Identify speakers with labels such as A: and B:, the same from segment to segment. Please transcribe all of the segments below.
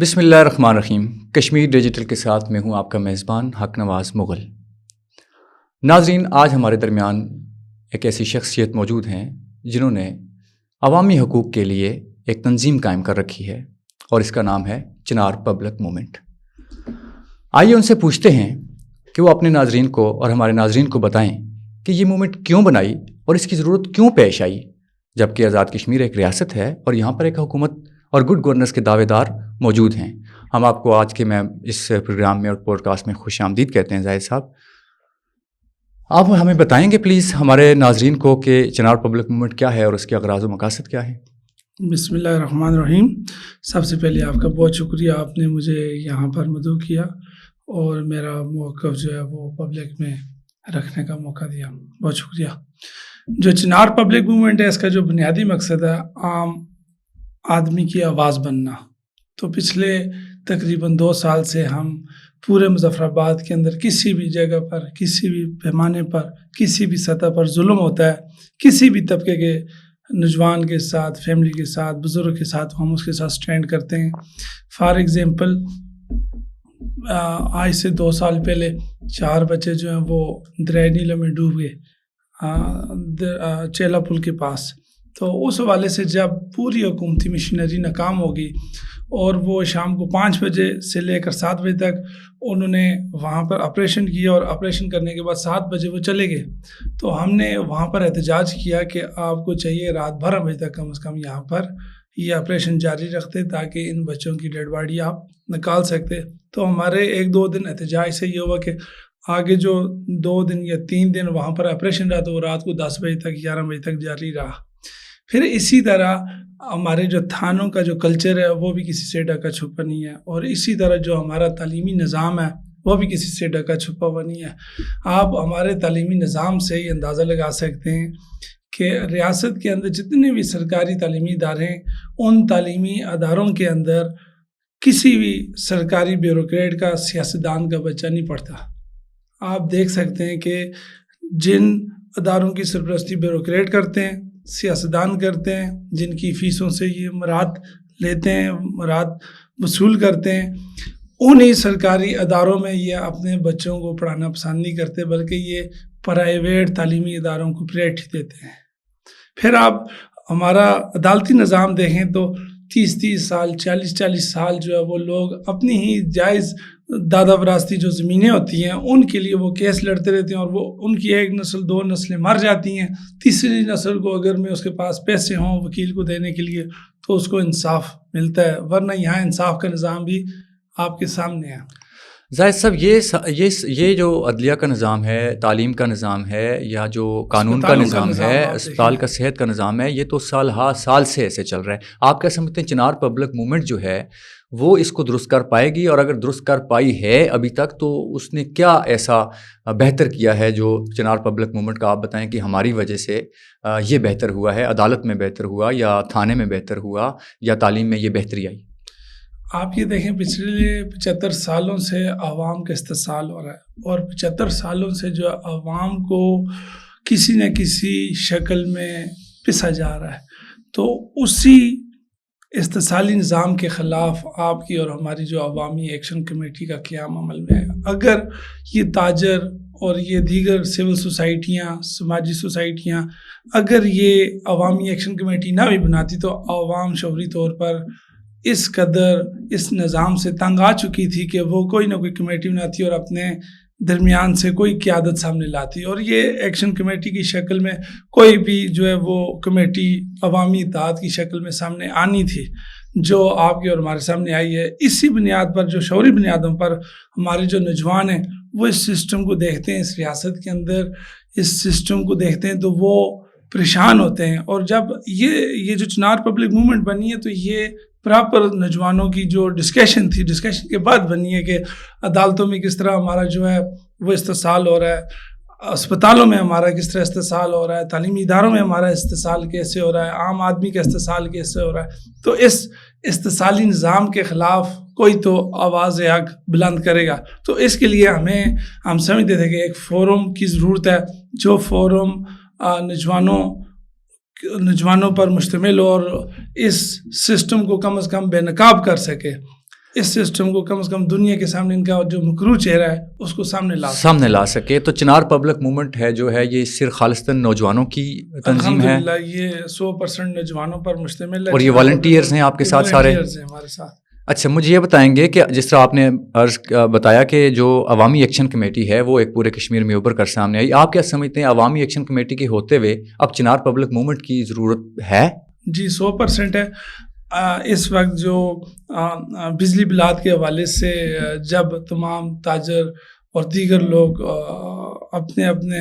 A: بسم اللہ الرحمن الرحیم۔ کشمیر ڈیجیٹل کے ساتھ میں ہوں آپ کا میزبان حق نواز مغل۔ ناظرین، آج ہمارے درمیان ایک ایسی شخصیت موجود ہیں جنہوں نے عوامی حقوق کے لیے ایک تنظیم قائم کر رکھی ہے اور اس کا نام ہے چنار پبلک موومنٹ۔ آئیے ان سے پوچھتے ہیں کہ وہ اپنے ناظرین کو اور ہمارے ناظرین کو بتائیں کہ یہ موومنٹ کیوں بنائی اور اس کی ضرورت کیوں پیش آئی، جبکہ آزاد کشمیر ایک ریاست ہے اور یہاں پر ایک حکومت اور گڈ گورننس کے دعوے دار موجود ہیں۔ ہم آپ کو آج کے اس پروگرام میں اور پوڈ کاسٹ میں خوش آمدید کہتے ہیں۔ زاہد صاحب، آپ ہمیں بتائیں گے پلیز ہمارے ناظرین کو کہ چنار پبلک موومنٹ کیا ہے اور اس کے اغراض و مقاصد کیا ہیں؟
B: بسم اللہ الرحمن الرحیم۔ سب سے پہلے آپ کا بہت شکریہ، آپ نے مجھے یہاں پر مدعو کیا اور میرا موقف جو ہے وہ پبلک میں رکھنے کا موقع دیا، بہت شکریہ۔ جو چنار پبلک موومنٹ ہے، اس کا جو بنیادی مقصد ہے عام آدمی کی آواز بننا۔ تو پچھلے تقریباً 2 سال سے ہم پورے مظفر آباد کے اندر کسی بھی جگہ پر، کسی بھی پیمانے پر، کسی بھی سطح پر ظلم ہوتا ہے، کسی بھی طبقے کے نوجوان کے ساتھ، فیملی کے ساتھ، بزرگ کے ساتھ، ہم اس کے ساتھ سٹینڈ کرتے ہیں۔ فار ایگزامپل، آج سے 2 سال پہلے 4 بچے جو ہیں وہ دریائے نیلم میں ڈوب گئے، چیلا پل کے پاس۔ تو اس حوالے سے جب پوری حکومتی مشینری ناکام ہوگی اور وہ شام کو 5 بجے سے لے کر 7 بجے تک انہوں نے وہاں پر آپریشن کیا اور آپریشن کرنے کے بعد 7 بجے وہ چلے گئے، تو ہم نے وہاں پر احتجاج کیا کہ آپ کو چاہیے رات 12 بجے تک کم از کم یہاں پر یہ آپریشن جاری رکھتے تاکہ ان بچوں کی ڈیڈ باڈی آپ نکال سکتے۔ تو ہمارے 1-2 دن احتجاج سے یہ ہوا کہ آگے جو 2 دن یا 3 دن وہاں پر آپریشن رہا تو وہ رات کو 10 بجے تک 11 بجے تک جاری رہا۔ پھر اسی طرح ہمارے جو تھانوں کا جو کلچر ہے وہ بھی کسی سے ڈھکا چھپا نہیں ہے، اور اسی طرح جو ہمارا تعلیمی نظام ہے وہ بھی کسی سے ڈھکا چھپا ہوا نہیں ہے۔ آپ ہمارے تعلیمی نظام سے یہ اندازہ لگا سکتے ہیں کہ ریاست کے اندر جتنے بھی سرکاری تعلیمی ادارے ہیں، ان تعلیمی اداروں کے اندر کسی بھی سرکاری بیوروکریٹ کا، سیاستدان کا بچہ نہیں پڑھتا۔ آپ دیکھ سکتے ہیں کہ جن اداروں کی سرپرستی بیوروکریٹ کرتے ہیں، سیاستدان کرتے ہیں، جن کی فیسوں سے یہ مراد لیتے ہیں، مراد وصول کرتے ہیں، انہی سرکاری اداروں میں یہ اپنے بچوں کو پڑھانا پسند نہیں کرتے، بلکہ یہ پرائیویٹ تعلیمی اداروں کو پریورٹی دیتے ہیں۔ پھر آپ ہمارا عدالتی نظام دیکھیں تو 30 سال، 40 سال جو ہے وہ لوگ اپنی ہی جائز دادا وراثتی جو زمینیں ہوتی ہیں ان کے لیے وہ کیس لڑتے رہتے ہیں، اور وہ ان کی 1 نسل 2 نسلیں مر جاتی ہیں۔ تیسری نسل کو اگر میں اس کے پاس پیسے ہوں وکیل کو دینے کے لیے تو اس کو انصاف ملتا ہے، ورنہ یہاں انصاف کا نظام بھی آپ کے سامنے ہے۔
A: زاہد صاحب، یہ جو عدلیہ کا نظام ہے، تعلیم کا نظام ہے، یا جو قانون کا نظام ہے، اسپتال کا صحت کا نظام ہے، یہ تو سال سے ایسے چل رہا ہے۔ آپ کیا سمجھتے ہیں چنار پبلک موومنٹ جو ہے وہ اس کو درست کر پائے گی؟ اور اگر درست کر پائی ہے ابھی تک تو اس نے کیا ایسا بہتر کیا ہے جو چنار پبلک موومنٹ کا آپ بتائیں کہ ہماری وجہ سے یہ بہتر ہوا ہے؟ عدالت میں بہتر ہوا، یا تھانے میں بہتر ہوا، یا تعلیم میں یہ بہتری آئی؟
B: آپ یہ دیکھیں، پچھلے 75 سالوں سے عوام کا استحصال ہو رہا ہے، اور 75 سالوں سے جو عوام کو کسی نہ کسی شکل میں پسا جا رہا ہے، تو اسی استحصالی نظام کے خلاف آپ کی اور ہماری جو عوامی ایکشن کمیٹی کا قیام عمل میں ہے۔ اگر یہ تاجر اور یہ دیگر سول سوسائٹیاں، سماجی سوسائٹیاں اگر یہ عوامی ایکشن کمیٹی نہ بھی بناتی تو عوام شعوری طور پر اس قدر اس نظام سے تنگ آ چکی تھی کہ وہ کوئی نہ کوئی کمیٹی بناتی اور اپنے درمیان سے کوئی قیادت سامنے لاتی، اور یہ ایکشن کمیٹی کی شکل میں کوئی بھی جو ہے وہ کمیٹی عوامی اتحاد کی شکل میں سامنے آنی تھی، جو آپ کی اور ہمارے سامنے آئی ہے۔ اسی بنیاد پر، جو شعوری بنیادوں پر ہمارے جو نوجوان ہیں وہ اس سسٹم کو دیکھتے ہیں، اس ریاست کے اندر اس سسٹم کو دیکھتے ہیں تو وہ پریشان ہوتے ہیں۔ اور جب یہ جو چنار پبلک موومنٹ بنی ہے تو یہ پراپر نوجوانوں کی جو ڈسکشن تھی، ڈسکشن کے بعد بنی ہے کہ عدالتوں میں کس طرح ہمارا جو ہے وہ استحصال ہو رہا ہے، اسپتالوں میں ہمارا کس طرح استحصال ہو رہا ہے، تعلیمی اداروں میں ہمارا استحصال کیسے ہو رہا ہے، عام آدمی کا استحصال کیسے ہو رہا ہے۔ تو اس استحصالی نظام کے خلاف کوئی تو آواز حق بلند کرے گا۔ تو اس کے لیے ہم سمجھتے تھے کہ ایک فورم کی ضرورت ہے، جو فورم نوجوانوں پر مشتمل ہو اور اس سسٹم کو کم از کم بے نقاب کر سکے۔ اس سسٹم کو کم از کم دنیا کے سامنے ان کا جو مکروہ چہرہ ہے اس کو سامنے لا
A: سکے. تو چنار پبلک موومنٹ ہے جو ہے یہ صرف خالصتاً نوجوانوں کی تنظیم ہے؟
B: الحمدللہ یہ 100% نوجوانوں پر مشتمل ہے.
A: اور یہ والنٹیئرز ہیں آپ کے ساتھ سارے؟
B: ہمارے ساتھ.
A: اچھا, مجھے یہ بتائیں گے کہ جس طرح آپ نے بتایا کہ جو عوامی ایکشن کمیٹی ہے وہ ایک پورے کشمیر میں ابھر کر سامنے آئی, آپ کیا سمجھتے ہیں عوامی ایکشن کمیٹی کے ہوتے ہوئے اب چنار پبلک موومنٹ کی ضرورت ہے؟
B: جی 100% ہے. اس وقت جو بجلی بلات کے حوالے سے جب تمام تاجر اور دیگر لوگ اپنے اپنے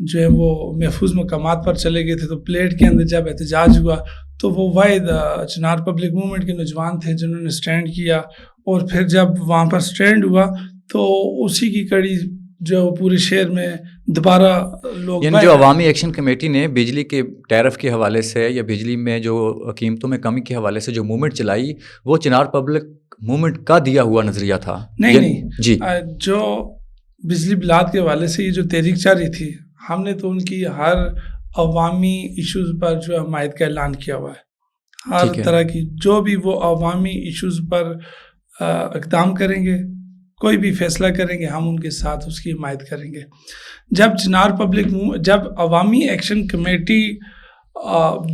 B: جو ہے وہ محفوظ مقامات پر چلے گئے تھے تو پلیٹ کے اندر جب احتجاج ہوا تو وہ واحد چنار پبلک موومنٹ کے نوجوان تھے جنہوں نے سٹینڈ کیا. اور پھر جب وہاں پر سٹینڈ ہوا تو اسی کی کڑی جو پورے شہر میں دوبارہ لوگ,
A: یعنی جو عوامی ایکشن کمیٹی نے بجلی کے ٹیرف کے حوالے سے یا بجلی میں جو قیمتوں میں کمی کے حوالے سے جو موومنٹ چلائی وہ چنار پبلک موومنٹ کا دیا ہوا نظریہ تھا؟
B: نہیں
A: جی,
B: جو بجلی بلات کے حوالے سے یہ جو تحریک جاری تھی ہم نے تو ان کی ہر عوامی ایشوز پر جو حمایت کا اعلان کیا ہوا ہے. ہر طرح کی جو بھی وہ عوامی ایشوز پر اقدام کریں گے, کوئی بھی فیصلہ کریں گے, ہم ان کے ساتھ اس کی حمایت کریں گے. جب عوامی ایکشن کمیٹی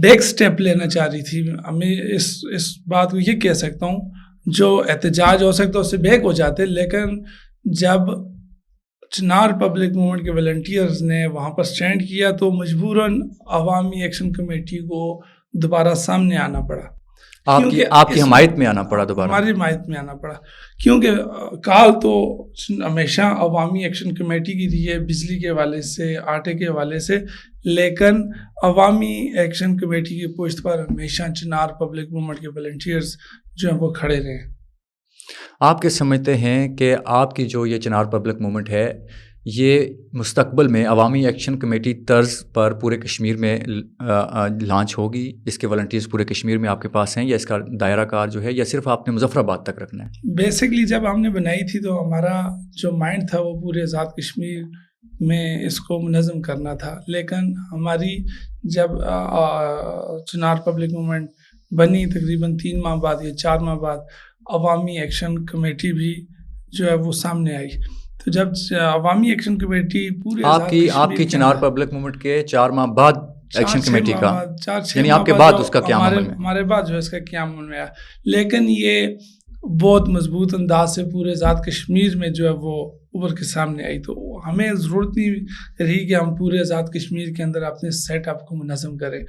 B: بیک سٹیپ لینا چاہ رہی تھی, میں اس بات کو یہ کہہ سکتا ہوں جو احتجاج ہو سکتا ہے اس سے بیک ہو جاتے, لیکن جب چنار پبلک موومنٹ کے والنٹیئرز نے وہاں پر سٹینڈ کیا تو مجبوراً عوامی ایکشن کمیٹی کو دوبارہ سامنے آنا پڑا.
A: آپ کی حمایت میں آنا پڑا دوبارہ؟
B: ہماری حمایت میں آنا پڑا کیونکہ کال تو ہمیشہ عوامی ایکشن کمیٹی کی رہی ہے بجلی کے حوالے سے, آٹے کے حوالے سے, لیکن عوامی ایکشن کمیٹی کی پشت پر ہمیشہ چنار پبلک موومنٹ کے والنٹیئرز جو ہیں وہ کھڑے رہے.
A: آپ کیا سمجھتے ہیں کہ آپ کی جو یہ چنار پبلک موومنٹ ہے یہ مستقبل میں عوامی ایکشن کمیٹی طرز پر پورے کشمیر میں لانچ ہوگی؟ اس کے والنٹیئرز پورے کشمیر میں آپ کے پاس ہیں یا اس کا دائرہ کار جو ہے یا صرف آپ نے مظفر آباد تک رکھنا ہے؟
B: بیسکلی جب ہم نے بنائی تھی تو ہمارا جو مائنڈ تھا وہ پورے آزاد کشمیر میں اس کو منظم کرنا تھا, لیکن ہماری جب چنار پبلک موومنٹ بنی تقریباً 3 ماہ بعد یا 4 ماہ بعد عوامی ایکشن کمیٹی بھی جو ہے وہ سامنے آئی. تو جب عوامی ایکشن کمیٹی پورے
A: آپ کی چنار پبلک موومنٹ کے 4 ماہ بعد ایکشن کمیٹی کا, یعنی آپ کے بعد اس کا قیام عمل میں,
B: ہمارے بعد جو ہے اس کا قیام عمل میں آیا, لیکن یہ بہت مضبوط انداز سے پورے آزاد کشمیر میں جو ہے وہ ابھر کے سامنے آئی. تو ہمیں ضرورت نہیں رہی کہ ہم پورے آزاد کشمیر کے اندر اپنے سیٹ اپ کو منظم کریں.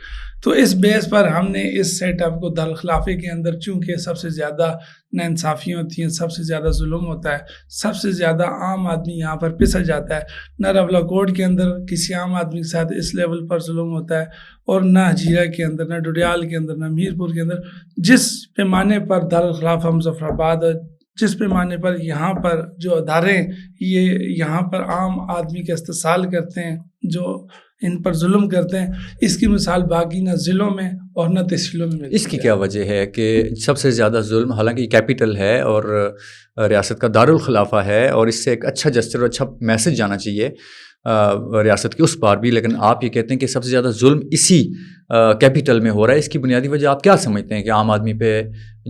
B: تو اس بیس پر ہم نے اس سیٹ اپ کو دارالخلافے کے اندر, چونکہ سب سے زیادہ ناانصافیاں ہوتی ہیں, سب سے زیادہ ظلم ہوتا ہے, سب سے زیادہ عام آدمی یہاں پر پسا جاتا ہے. نہ راولہ کوٹ کے اندر کسی عام آدمی کے ساتھ اس لیول پر ظلم ہوتا ہے, اور نہ ہجیرہ کے اندر, نہ ڈڈیال کے اندر, نہ میرپور کے اندر. جس پیمانے پر دارالخلافہ مظفر آباد, جس پیمانے پر یہاں پر جو ادارے یہ یہاں پر عام آدمی کا استحصال کرتے ہیں, جو ان پر ظلم کرتے ہیں, اس کی مثال باقی نہ ضلعوں میں اور نہ تحصیلوں میں ملتی ہے.
A: اس کی کیا وجہ ہے کہ سب سے زیادہ ظلم, حالانکہ کیپٹل ہے اور ریاست کا دارالخلافہ ہے اور اس سے ایک اچھا جسٹر اور اچھا میسج جانا چاہیے ریاست کے اس پار بھی, لیکن آپ یہ کہتے ہیں کہ سب سے زیادہ ظلم اسی کیپٹل میں ہو رہا ہے. اس کی بنیادی وجہ آپ کیا سمجھتے ہیں کہ عام آدمی پہ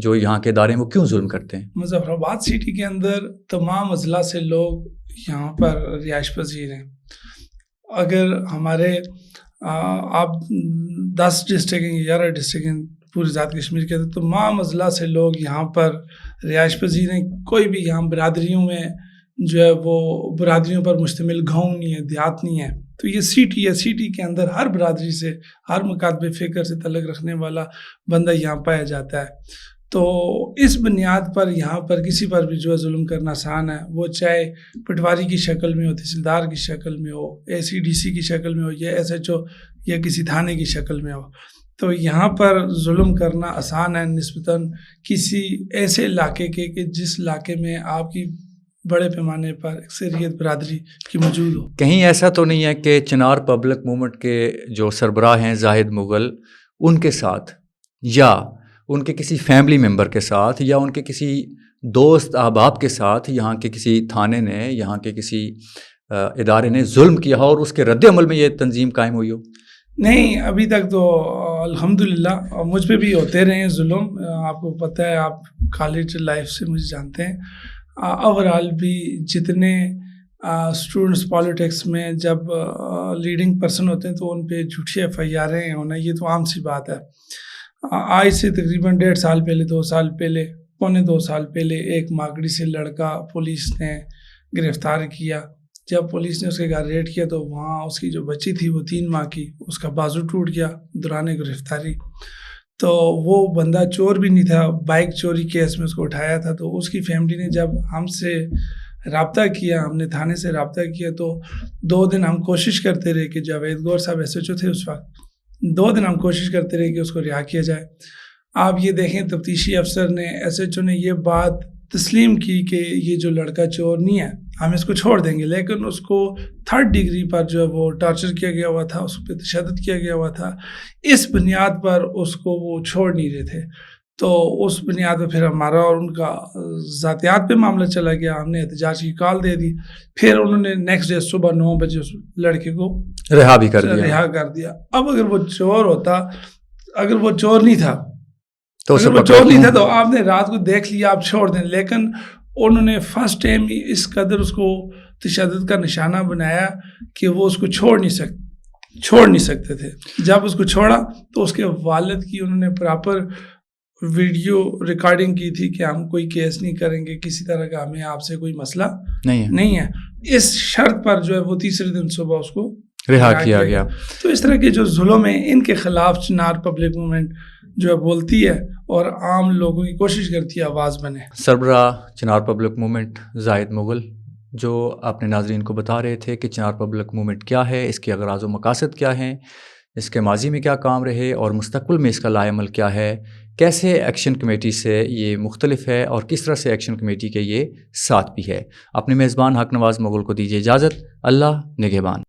A: جو یہاں کے ادارے ہیں وہ کیوں ظلم کرتے ہیں؟
B: مظفر آباد سٹی کے اندر تمام اضلاع سے لوگ یہاں پر رہائش پذیر ہیں. اگر ہمارے آپ 10 ڈسٹرکٹ ہیں, 11 ڈسٹرکٹ ہیں پورے آزاد کشمیر کے اندر, تمام اضلاع سے لوگ یہاں پر رہائش پذیر ہیں. کوئی بھی یہاں برادریوں میں جو ہے وہ برادریوں پر مشتمل گاؤں نہیں ہے, دیہات نہیں ہے. تو یہ سٹی ہے, سٹی کے اندر ہر برادری سے, ہر مکاتب فکر سے تعلق رکھنے والا بندہ یہاں پایا جاتا ہے. تو اس بنیاد پر یہاں پر کسی پر بھی جو ہے ظلم کرنا آسان ہے, وہ چاہے پٹواری کی شکل میں ہو, تحصیلدار کی شکل میں ہو, ACDC کی شکل میں ہو, یا SHO یا کسی تھانے کی شکل میں ہو. تو یہاں پر ظلم کرنا آسان ہے نسبتاً کسی ایسے علاقے کے کہ جس علاقے میں آپ کی بڑے پیمانے پر اکثریت برادری کی موجود ہو.
A: کہیں ایسا تو نہیں ہے کہ چنار پبلک موومنٹ کے جو سربراہ ہیں زاہد مغل, ان کے ساتھ یا ان کے کسی فیملی ممبر کے ساتھ یا ان کے کسی دوست احباب کے ساتھ یہاں کے کسی تھانے نے, یہاں کے کسی ادارے نے ظلم کیا ہو اور اس کے رد عمل میں یہ تنظیم قائم ہوئی ہو؟
B: نہیں ابھی تک تو الحمدللہ مجھ پہ بھی ہوتے رہے ہیں ظلم. آپ کو پتہ ہے, آپ کالج لائف سے مجھے جانتے ہیں. اوورال بھی جتنے اسٹوڈنٹس پالیٹکس میں جب لیڈنگ پرسن ہوتے ہیں تو ان پہ جھوٹی ایف آئی آریں ہونا یہ تو عام سی بات ہے. آج سے تقریباً 1.5 سال پہلے 2 سال پہلے 2.25 سال پہلے ایک ماگڑی سے لڑکا پولیس نے گرفتار کیا. جب پولیس نے اس کے گھر ریڈ کیا تو وہاں اس کی جو بچی تھی وہ 3 ماہ کی, اس کا بازو ٹوٹ گیا دوران گرفتاری. تو وہ بندہ چور بھی نہیں تھا, بائک چوری کیس میں اس کو اٹھایا تھا. تو اس کی فیملی نے جب ہم سے رابطہ کیا, ہم نے تھانے سے رابطہ کیا, تو 2 دن ہم کوشش کرتے رہے کہ جاوید گور صاحب ایس ایچ او تھے اس وقت, 2 دن ہم کوشش کرتے رہے کہ اس کو رہا کیا جائے. آپ یہ دیکھیں تفتیشی افسر نے ایس ایچ او نے یہ بات تسلیم کی کہ یہ جو لڑکا چور نہیں ہے, ہم اس کو چھوڑ دیں گے, لیکن اس کو 3rd ڈگری پر جو ہے وہ ٹارچر کیا گیا ہوا تھا, اس پہ تشدد کیا گیا ہوا تھا. اس بنیاد پر اس کو وہ چھوڑ نہیں رہے تھے. تو اس بنیاد پہ پھر ہمارا اور ان کا ذاتیات پہ معاملہ چلا گیا. ہم نے احتجاج کی کال دے دی, پھر انہوں نے نیکسٹ ڈے صبح 9 بجے اس لڑکے کو
A: رہا بھی کر
B: دیا. اب اگر وہ چور ہوتا, اگر وہ چور نہیں تھا
A: تو
B: اگر وہ چور نہیں تھا تو آپ نے رات کو دیکھ لیا, آپ چھوڑ دیں. لیکن انہوں نے فرسٹ ٹائم اس قدر اس کو تشدد کا نشانہ بنایا کہ وہ اس کو چھوڑ نہیں سکتے تھے. جب اس کو چھوڑا تو اس کے والد کی انہوں نے پراپر ویڈیو ریکارڈنگ کی تھی کہ ہم کوئی کیس نہیں کریں گے, کسی طرح کا ہمیں آپ سے کوئی مسئلہ نہیں ہے. اس شرط پر جو ہے وہ 3رے دن صبح اس کو
A: رہا کیا گیا.
B: تو اس طرح کے جو ظلم ہیں ان کے خلاف چنار پبلک موومنٹ جو ہے بولتی ہے اور عام لوگوں کی کوشش کرتی ہے آواز بنے.
A: سربراہ چنار پبلک موومنٹ زاہد مغل جو اپنے ناظرین کو بتا رہے تھے کہ چنار پبلک موومنٹ کیا ہے, اس کے اغراض و مقاصد کیا ہیں, اس کے ماضی میں کیا کام رہے اور مستقبل میں اس کا لائے عمل کیا ہے, کیسے ایکشن کمیٹی سے یہ مختلف ہے اور کس طرح سے ایکشن کمیٹی کے یہ ساتھ بھی ہے. اپنے میزبان حق نواز مغل کو دیجیے اجازت. اللہ نگہبان.